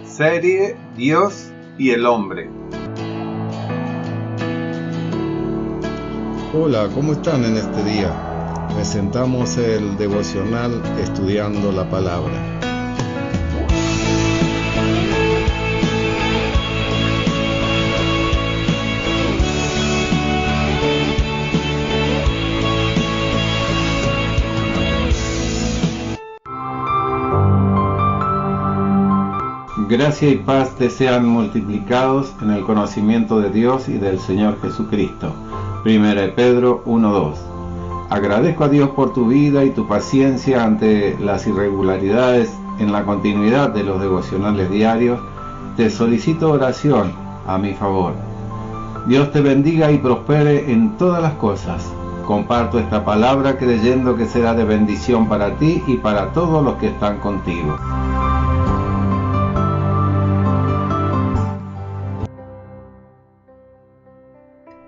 Serie Dios y el hombre. Hola, ¿cómo están en este día? Presentamos el devocional Estudiando la Palabra. Gracia y paz te sean multiplicados en el conocimiento de Dios y del Señor Jesucristo. 1 Pedro 1:2. Agradezco a Dios por tu vida y tu paciencia ante las irregularidades en la continuidad de los devocionales diarios. Te solicito oración a mi favor. Dios te bendiga y prospere en todas las cosas. Comparto esta palabra creyendo que será de bendición para ti y para todos los que están contigo.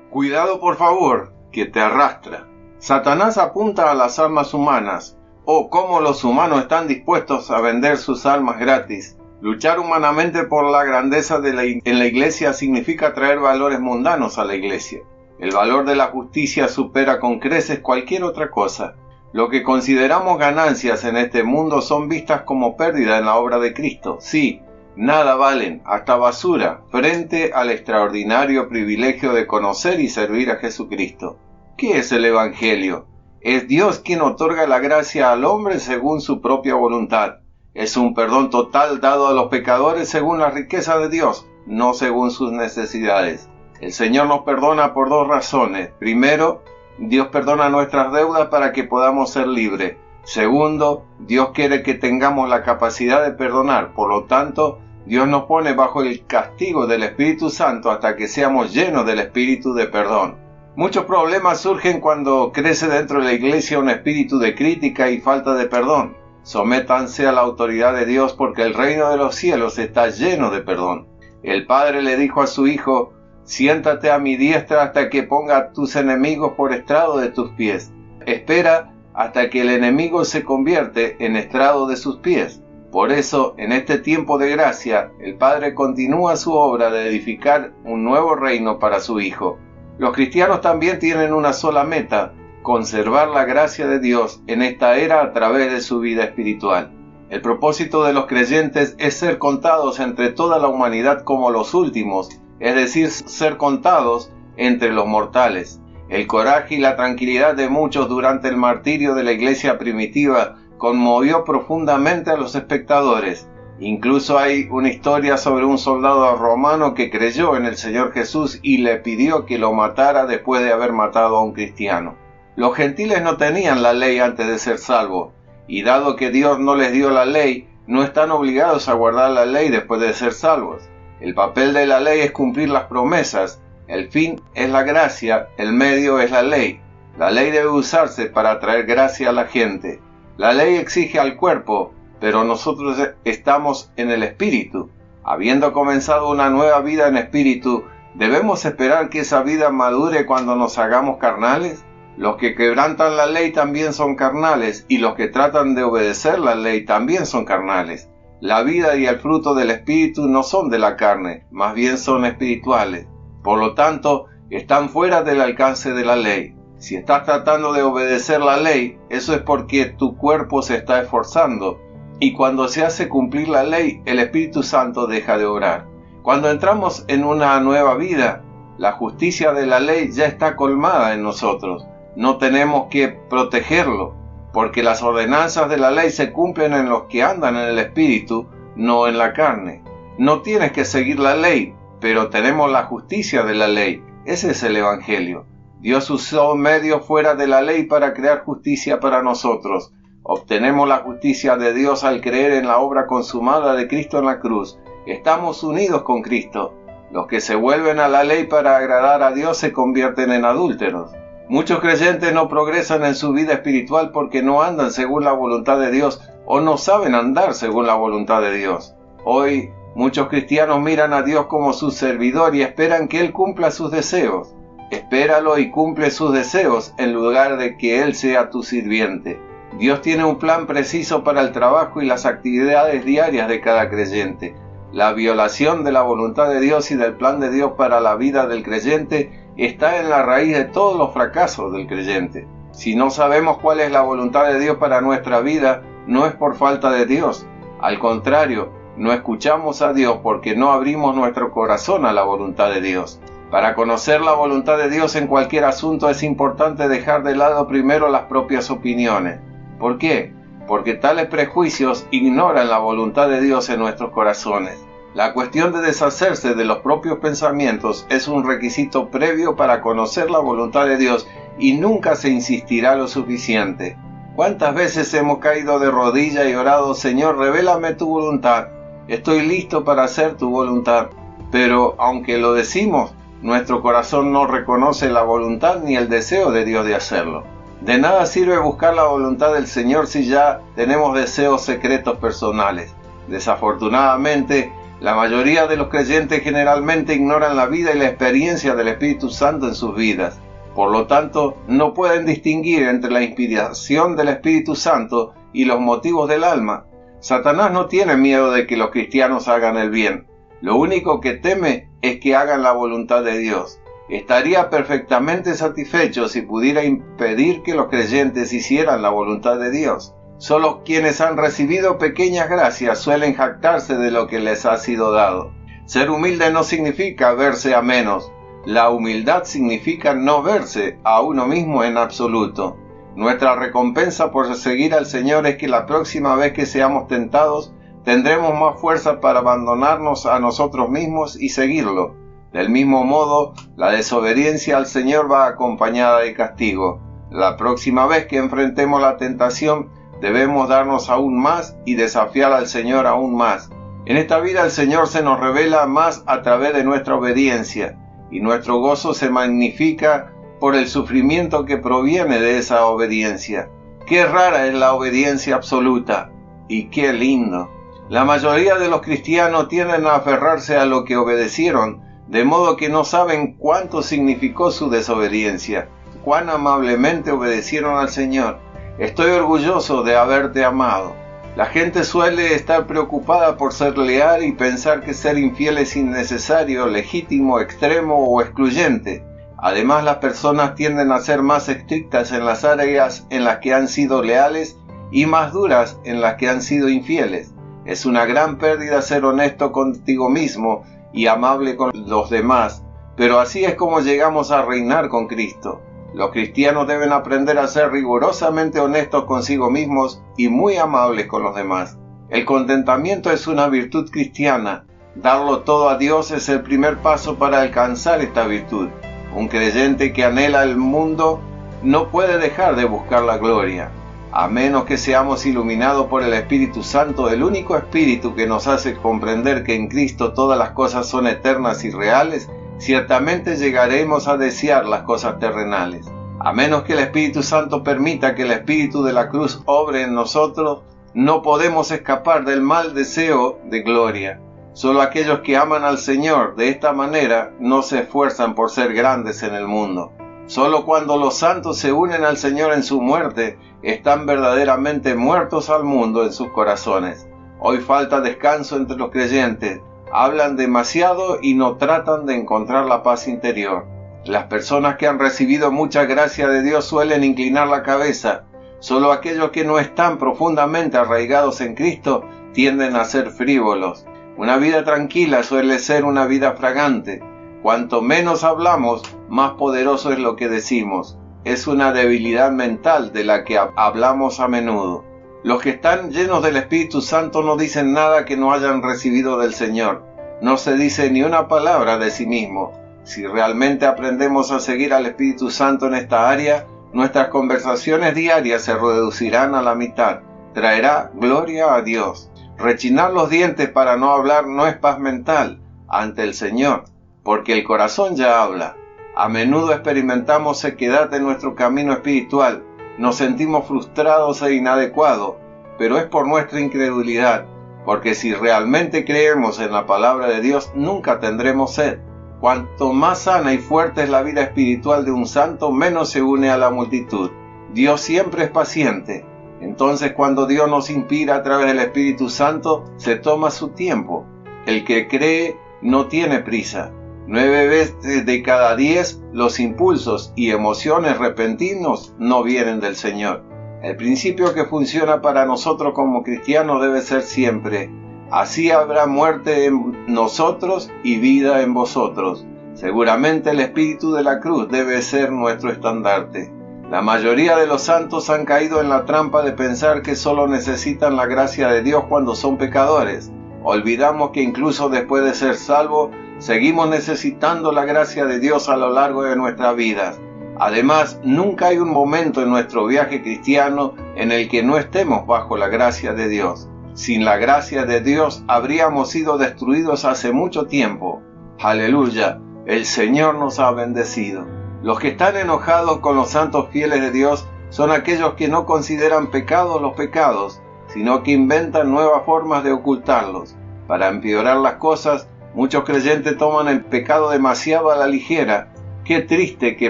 Cuidado, por favor, que te arrastra. Satanás apunta a las almas humanas. Oh, cómo los humanos están dispuestos a vender sus almas gratis. Luchar humanamente por la grandeza en la iglesia significa traer valores mundanos a la iglesia. El valor de la justicia supera con creces cualquier otra cosa. Lo que consideramos ganancias en este mundo son vistas como pérdida en la obra de Cristo. Sí, nada valen, hasta basura, frente al extraordinario privilegio de conocer y servir a Jesucristo. ¿Qué es el Evangelio? Es Dios quien otorga la gracia al hombre según su propia voluntad. Es un perdón total dado a los pecadores según la riqueza de Dios, no según sus necesidades. El Señor nos perdona por dos razones. Primero, Dios perdona nuestras deudas para que podamos ser libres. Segundo, Dios quiere que tengamos la capacidad de perdonar. Por lo tanto, Dios nos pone bajo el castigo del Espíritu Santo hasta que seamos llenos del espíritu de perdón. Muchos problemas surgen cuando crece dentro de la iglesia un espíritu de crítica y falta de perdón. Sométanse a la autoridad de Dios porque el reino de los cielos está lleno de perdón. El Padre le dijo a su Hijo: siéntate a mi diestra hasta que ponga a tus enemigos por estrado de tus pies. Espera hasta que el enemigo se convierte en estrado de sus pies. Por eso, en este tiempo de gracia, el Padre continúa su obra de edificar un nuevo reino para su Hijo. Los cristianos también tienen una sola meta: conservar la gracia de Dios en esta era a través de su vida espiritual. El propósito de los creyentes es ser contados entre toda la humanidad como los últimos, es decir, ser contados entre los mortales. El coraje y la tranquilidad de muchos durante el martirio de la iglesia primitiva conmovió profundamente a los espectadores. Incluso hay una historia sobre un soldado romano que creyó en el Señor Jesús y le pidió que lo matara después de haber matado a un cristiano. Los gentiles no tenían la ley antes de ser salvos, y dado que Dios no les dio la ley, no están obligados a guardar la ley después de ser salvos. El papel de la ley es cumplir las promesas. El fin es la gracia, el medio es la ley. La ley debe usarse para traer gracia a la gente. La ley exige al cuerpo, pero nosotros estamos en el espíritu. Habiendo comenzado una nueva vida en espíritu, ¿debemos esperar que esa vida madure cuando nos hagamos carnales? Los que quebrantan la ley también son carnales, y los que tratan de obedecer la ley también son carnales. La vida y el fruto del espíritu no son de la carne, más bien son espirituales. Por lo tanto, están fuera del alcance de la ley. Si estás tratando de obedecer la ley, eso es porque tu cuerpo se está esforzando. Y cuando se hace cumplir la ley, el Espíritu Santo deja de obrar. Cuando entramos en una nueva vida, la justicia de la ley ya está colmada en nosotros. No tenemos que protegerlo, porque las ordenanzas de la ley se cumplen en los que andan en el Espíritu, no en la carne. No tienes que seguir la ley, pero tenemos la justicia de la ley. Ese es el Evangelio. Dios usó medios fuera de la ley para crear justicia para nosotros. Obtenemos la justicia de Dios al creer en la obra consumada de Cristo en la cruz. Estamos unidos con Cristo. Los que se vuelven a la ley para agradar a Dios se convierten en adúlteros. Muchos creyentes no progresan en su vida espiritual porque no andan según la voluntad de Dios o no saben andar según la voluntad de Dios. Hoy Muchos cristianos miran a Dios como su servidor y esperan que Él cumpla sus deseos. Espéralo y cumple sus deseos en lugar de que Él sea tu sirviente. Dios tiene un plan preciso para el trabajo y las actividades diarias de cada creyente. La violación de la voluntad de Dios y del plan de Dios para la vida del creyente está en la raíz de todos los fracasos del creyente. Si no sabemos cuál es la voluntad de Dios para nuestra vida, no es por falta de Dios. Al contrario, no escuchamos a Dios porque no abrimos nuestro corazón a la voluntad de Dios. Para conocer la voluntad de Dios en cualquier asunto es importante dejar de lado primero las propias opiniones. ¿Por qué? Porque tales prejuicios ignoran la voluntad de Dios en nuestros corazones. La cuestión de deshacerse de los propios pensamientos es un requisito previo para conocer la voluntad de Dios y nunca se insistirá lo suficiente. ¿Cuántas veces hemos caído de rodillas y orado, Señor, revélame tu voluntad? Estoy listo para hacer tu voluntad. Pero aunque lo decimos, nuestro corazón no reconoce la voluntad ni el deseo de Dios de hacerlo. De nada sirve buscar la voluntad del Señor si ya tenemos deseos secretos personales. Desafortunadamente, la mayoría de los creyentes generalmente ignoran la vida y la experiencia del Espíritu Santo en sus vidas. Por lo tanto, no pueden distinguir entre la inspiración del Espíritu Santo y los motivos del alma. Satanás no tiene miedo de que los cristianos hagan el bien. Lo único que teme es que hagan la voluntad de Dios. Estaría perfectamente satisfecho si pudiera impedir que los creyentes hicieran la voluntad de Dios. Solo quienes han recibido pequeñas gracias suelen jactarse de lo que les ha sido dado. Ser humilde no significa verse a menos. La humildad significa no verse a uno mismo en absoluto. Nuestra recompensa por seguir al Señor es que la próxima vez que seamos tentados, tendremos más fuerza para abandonarnos a nosotros mismos y seguirlo. Del mismo modo, la desobediencia al Señor va acompañada de castigo. La próxima vez que enfrentemos la tentación, debemos darnos aún más y desafiar al Señor aún más. En esta vida el Señor se nos revela más a través de nuestra obediencia, y nuestro gozo se magnifica por el sufrimiento que proviene de esa obediencia. Qué rara es la obediencia absoluta, y qué lindo. La mayoría de los cristianos tienden a aferrarse a lo que obedecieron, de modo que no saben cuánto significó su desobediencia, cuán amablemente obedecieron al Señor. Estoy orgulloso de haberte amado. La gente suele estar preocupada por ser leal y pensar que ser infiel es innecesario, legítimo, extremo o excluyente. Además, las personas tienden a ser más estrictas en las áreas en las que han sido leales y más duras en las que han sido infieles. Es una gran pérdida ser honesto contigo mismo y amable con los demás, pero así es como llegamos a reinar con Cristo. Los cristianos deben aprender a ser rigurosamente honestos consigo mismos y muy amables con los demás. El contentamiento es una virtud cristiana. Darlo todo a Dios es el primer paso para alcanzar esta virtud. Un creyente que anhela el mundo no puede dejar de buscar la gloria. A menos que seamos iluminados por el Espíritu Santo, el único Espíritu que nos hace comprender que en Cristo todas las cosas son eternas y reales, ciertamente llegaremos a desear las cosas terrenales. A menos que el Espíritu Santo permita que el Espíritu de la cruz obre en nosotros, no podemos escapar del mal deseo de gloria. Solo aquellos que aman al Señor de esta manera no se esfuerzan por ser grandes en el mundo. Solo cuando los santos se unen al Señor en su muerte, están verdaderamente muertos al mundo en sus corazones. Hoy falta descanso entre los creyentes. Hablan demasiado y no tratan de encontrar la paz interior. Las personas que han recibido mucha gracia de Dios suelen inclinar la cabeza. Solo aquellos que no están profundamente arraigados en Cristo tienden a ser frívolos. Una vida tranquila suele ser una vida fragante. Cuanto menos hablamos, más poderoso es lo que decimos. Es una debilidad mental de la que hablamos a menudo. Los que están llenos del Espíritu Santo no dicen nada que no hayan recibido del Señor. No se dice ni una palabra de sí mismo. Si realmente aprendemos a seguir al Espíritu Santo en esta área, nuestras conversaciones diarias se reducirán a la mitad. Traerá gloria a Dios. Rechinar los dientes para no hablar no es paz mental ante el Señor, porque el corazón ya habla. A menudo experimentamos sequedad en nuestro camino espiritual, nos sentimos frustrados e inadecuados, pero es por nuestra incredulidad. porque si realmente creemos en la palabra de Dios, nunca tendremos sed. Cuanto más sana y fuerte es la vida espiritual de un santo, menos se une a la multitud. Dios siempre es paciente. Entonces, cuando Dios nos inspira a través del Espíritu Santo, se toma su tiempo. El que cree no tiene prisa. 9 veces de cada 10 los impulsos y emociones repentinos no vienen del Señor. El principio que funciona para nosotros como cristianos debe ser siempre: así habrá muerte en nosotros y vida en vosotros. Seguramente el espíritu de la cruz debe ser nuestro estandarte. La mayoría de los santos han caído en la trampa de pensar que solo necesitan la gracia de Dios cuando son pecadores. Olvidamos que incluso después de ser salvos, seguimos necesitando la gracia de Dios a lo largo de nuestras vidas. Además, nunca hay un momento en nuestro viaje cristiano en el que no estemos bajo la gracia de Dios. Sin la gracia de Dios habríamos sido destruidos hace mucho tiempo. Aleluya, el Señor nos ha bendecido. Los que están enojados con los santos fieles de Dios son aquellos que no consideran pecados los pecados, sino que inventan nuevas formas de ocultarlos. Para empeorar las cosas, muchos creyentes toman el pecado demasiado a la ligera. Qué triste que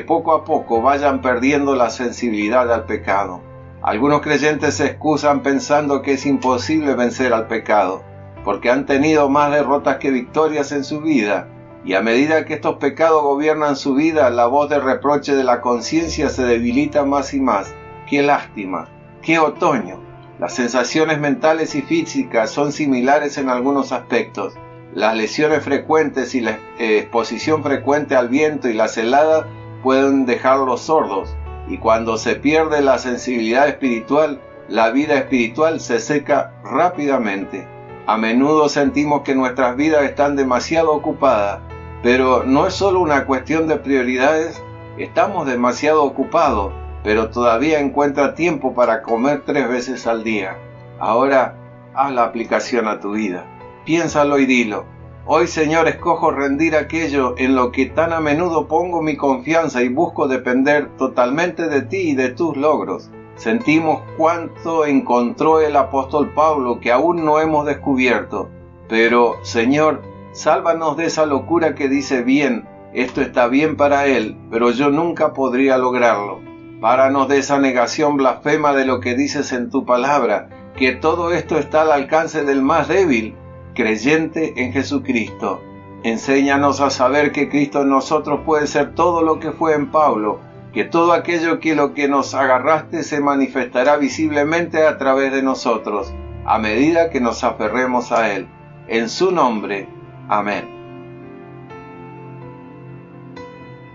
poco a poco vayan perdiendo la sensibilidad al pecado. Algunos creyentes se excusan pensando que es imposible vencer al pecado, porque han tenido más derrotas que victorias en su vida, y a medida que estos pecados gobiernan su vida, la voz de reproche de la conciencia se debilita más y más. ¡Qué lástima! ¡Qué otoño! Las sensaciones mentales y físicas son similares en algunos aspectos. Las lesiones frecuentes y la exposición frecuente al viento y las heladas pueden dejarlos sordos, y cuando se pierde la sensibilidad espiritual, la vida espiritual se seca rápidamente. A menudo sentimos que nuestras vidas están demasiado ocupadas, pero no es solo una cuestión de prioridades. Estamos demasiado ocupados, pero todavía encuentra tiempo para comer 3 veces al día. Ahora, haz la aplicación a tu vida. Piénsalo y dilo: hoy, Señor, escojo rendir aquello en lo que tan a menudo pongo mi confianza y busco depender totalmente de ti y de tus logros. Sentimos cuánto encontró el apóstol Pablo que aún no hemos descubierto. Pero, Señor, sálvanos de esa locura que dice: bien, esto está bien para él, pero yo nunca podría lograrlo. Páranos de esa negación blasfema de lo que dices en tu palabra, que todo esto está al alcance del más débil, creyente en Jesucristo. Enséñanos a saber que Cristo en nosotros puede ser todo lo que fue en Pablo, que todo aquello que lo que nos agarraste se manifestará visiblemente a través de nosotros, a medida que nos aferremos a Él. En su nombre, amén.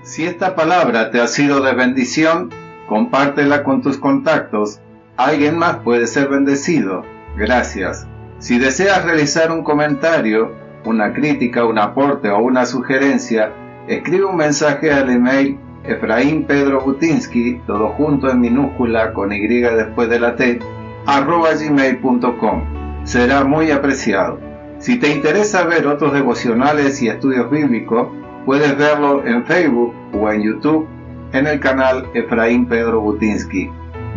Si esta palabra te ha sido de bendición, compártela con tus contactos. Alguien más puede ser bendecido. Gracias. Si deseas realizar un comentario, una crítica, un aporte o una sugerencia, escribe un mensaje al email Efraín Pedro Butinsky, todo junto en minúscula con Y después de la T, @gmail.com. Será muy apreciado. Si te interesa ver otros devocionales y estudios bíblicos, puedes verlo en Facebook o en YouTube en el canal Efraín Pedro Butinsky.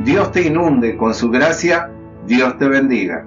Dios te inunde con su gracia. Dios te bendiga.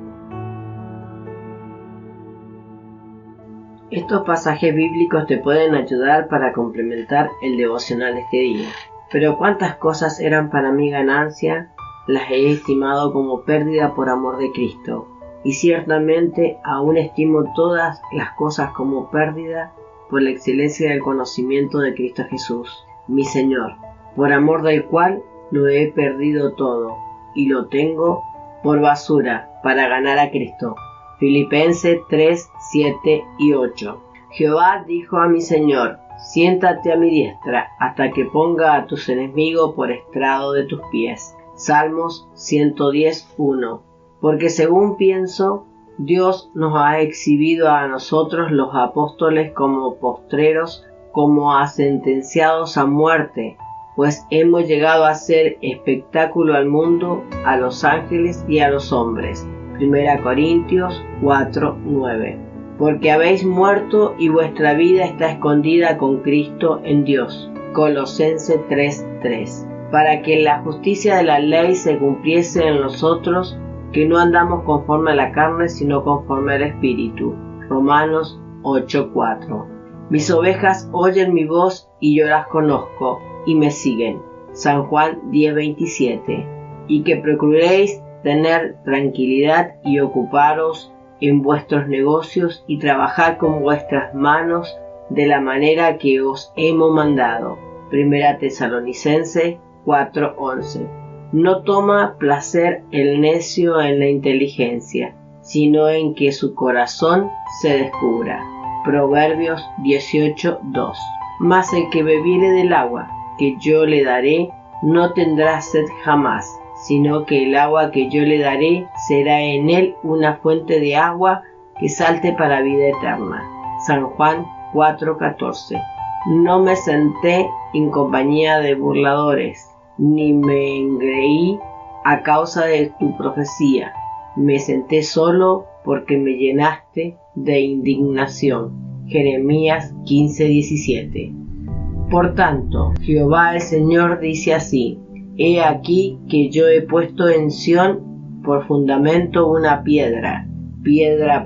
Estos pasajes bíblicos te pueden ayudar para complementar el devocional este día. Pero cuántas cosas eran para mí ganancia, las he estimado como pérdida por amor de Cristo. Y ciertamente aún estimo todas las cosas como pérdida por la excelencia del conocimiento de Cristo Jesús, mi Señor, por amor del cual lo he perdido todo, y lo tengo por basura para ganar a Cristo. Filipenses 3, 7 y 8. Jehová dijo a mi Señor: siéntate a mi diestra, hasta que ponga a tus enemigos por estrado de tus pies. Salmos 110, 1. Porque según pienso, Dios nos ha exhibido a nosotros los apóstoles como postreros, como a sentenciados a muerte, pues hemos llegado a ser espectáculo al mundo, a los ángeles y a los hombres. 1 Corintios 4, 9. Porque habéis muerto y vuestra vida está escondida con Cristo en Dios. Colosenses 3, 3. Para que la justicia de la ley se cumpliese en nosotros, que no andamos conforme a la carne, sino conforme al Espíritu. Romanos 8:4. Mis ovejas oyen mi voz y yo las conozco y me siguen. San Juan 10:27. Y que procuréis tener tranquilidad y ocuparos en vuestros negocios y trabajar con vuestras manos de la manera que os hemos mandado. Primera Tesalonicenses 4:11. No toma placer el necio en la inteligencia, sino en que su corazón se descubra. Proverbios 18:2. Mas el que bebiere del agua que yo le daré, no tendrá sed jamás, sino que el agua que yo le daré será en él una fuente de agua que salte para vida eterna. San Juan 4:14. No me senté en compañía de burladores, ni me engreí a causa de tu profecía. Me senté solo porque me llenaste de indignación. Jeremías 15:17. Por tanto, Jehová el Señor dice así: He aquí que yo he puesto en Sión por fundamento una piedra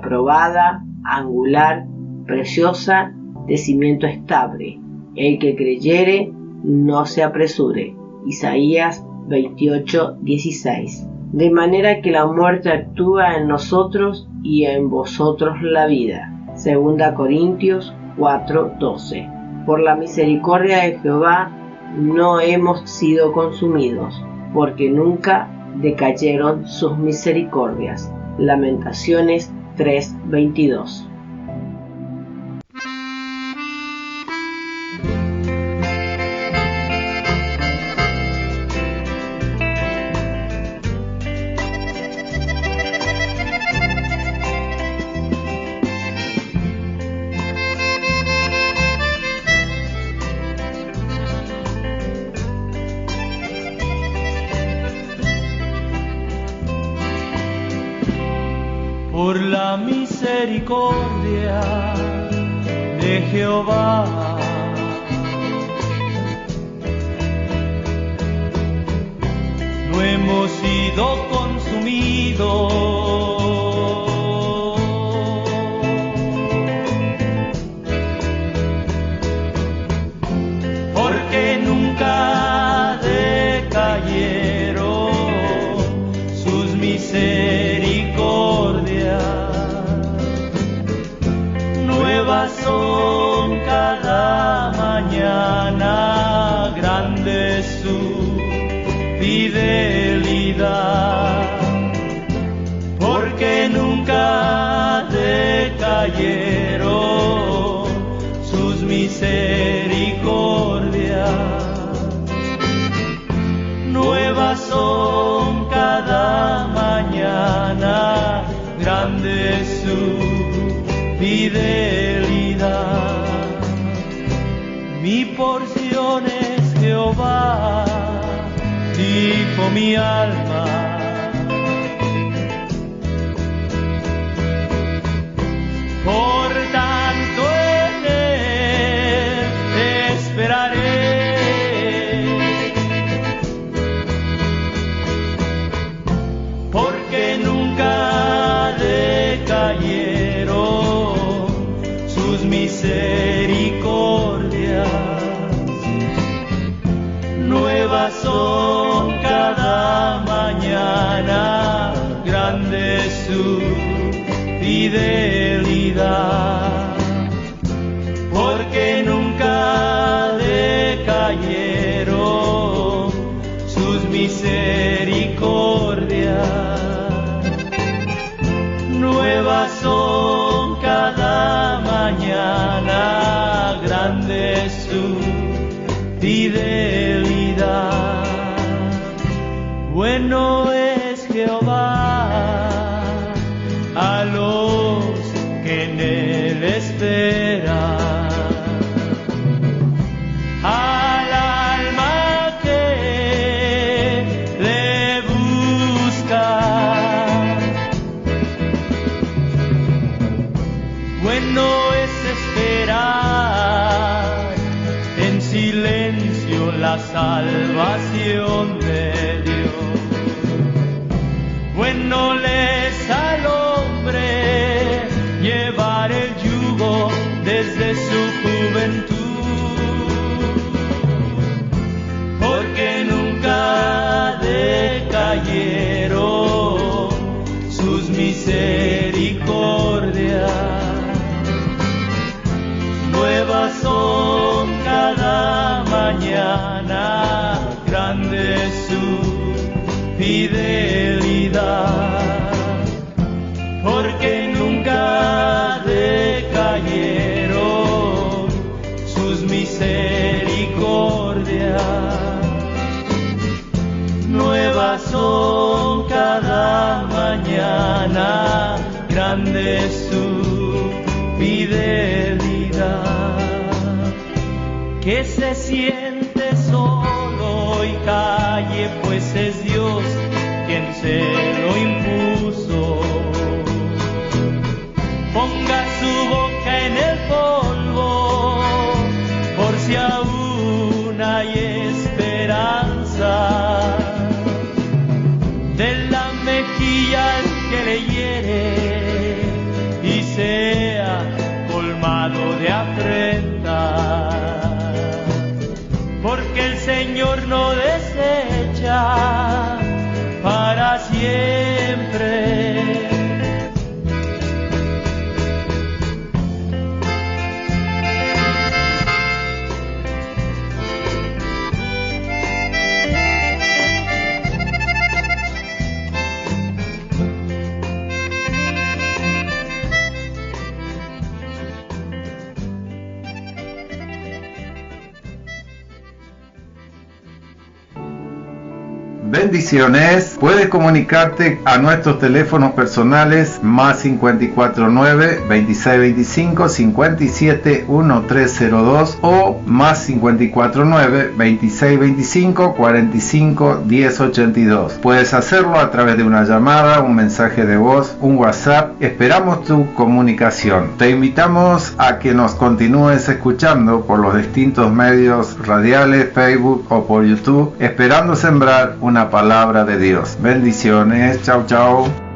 probada, angular, preciosa, de cimiento estable. El que creyere, no se apresure. Isaías 28:16. De manera que la muerte actúa en nosotros y en vosotros la vida. 2 Corintios 4:12. Por la misericordia de Jehová no hemos sido consumidos, porque nunca decayeron sus misericordias. Lamentaciones 3:22. Por la misericordia de Jehová, no hemos sido consumidos, porque nunca decayeron sus misericordias. Nuevas son cada mañana, grande es su fidelidad, porque nunca decayeron sus misericordias. Nuevas son cada mañana, grande es su fidelidad. Mi porción es Jehová, dijo mi alma. Por tanto en él esperaré, porque nunca decayeron sus misericordias. Nuevas son cada mañana, grande es su fidelidad, porque nunca decayeron sus misericordias. Nuevas son cada mañana, grande es su fidelidad. Bueno es Jehová a los que en él esperan, al alma que le busca. Bueno es esperar en silencio la salvación de Dios. Bueno les al hombre llevar el yugo desde su juventud, porque nunca decayeron sus misericordias. Nuevas son cada mañana, grande es su fidelidad, porque nunca decayeron sus misericordias. Nuevas son cada mañana, grande es su fidelidad. Que se siente solo y calle, pues es Dios quien se lo impuso. Ponga su boca en el polvo, por si aún hay esperanza. De la mejilla al que le hiere y sea colmado de afrenta, porque el Señor no desecha para siempre. Bendiciones. Puedes comunicarte a nuestros teléfonos personales más 549 2625 57 1302 o más 549 2625 45 1082. Puedes hacerlo a través de una llamada, un mensaje de voz, un WhatsApp. Esperamos tu comunicación. Te invitamos a que nos continúes escuchando por los distintos medios radiales, Facebook o por YouTube, esperando sembrar una palabra de Dios. Bendiciones. Chau, chau.